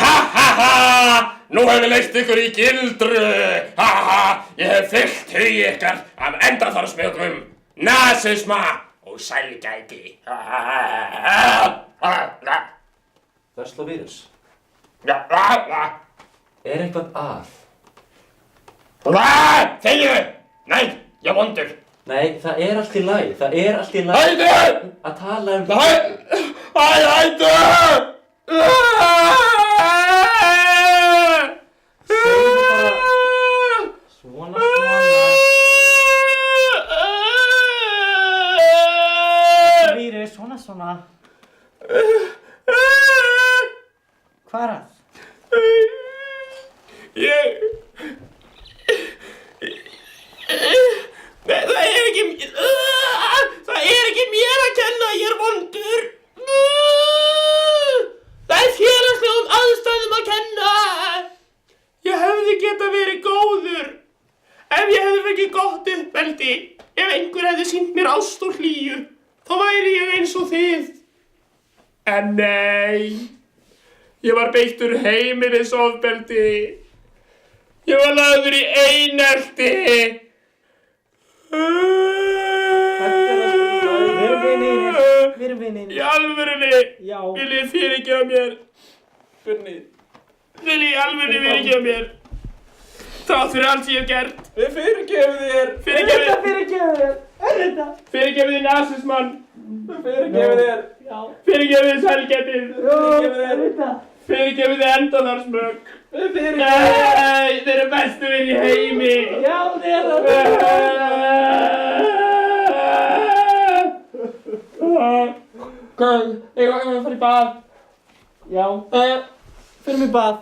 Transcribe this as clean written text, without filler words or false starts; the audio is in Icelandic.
Ha ha ha! Nú hef ég leyst ykkur í gildru! Ha ha ha! Ég hef fyllt hug ykkar af endaþarfsmökum, nasisma og sælgæti. Ha ha ha ha ha! Verslóvírus, Ja, ha ha! er eitthvað að? Þegiðu! Nei, ég vondur. Nei, það er allt í lagi, það er allt í lagi Hættu! að tala um... Hættu! Segðu bara... Svona. Vírus, svona. Hvað er það? Það er ekki mér að kenna, ég er vondur. Það er félagslegum aðstæðum að kenna. Ég hefði getað verið góður ef ég hefði fengið gott uppeldi. Ef einhver hefði sýnt mér ást og hlýju, þá væri ég eins og þið. En nei, ég var beittur heimilisofbeldi. Ég var lagður í einelti. Við erum vinir. Í alvörunni. Já. Viljið fyrirgefa mér. Viljið í alvörunni fyrirgefa mér. Þrátt fyrir allt sem ég hef gert. Við fyrirgefum þér. Fyrirgefið þér nasismann. Fyrirgefið þér. Fyrirgefið þér sælgætið. Fyrirgefið þér endaþarfsmök. Nei, þeir eru bestu vinir í heimi. Já, þið erum Hvað, eigum við að fara í bað? Já. Förum í bað.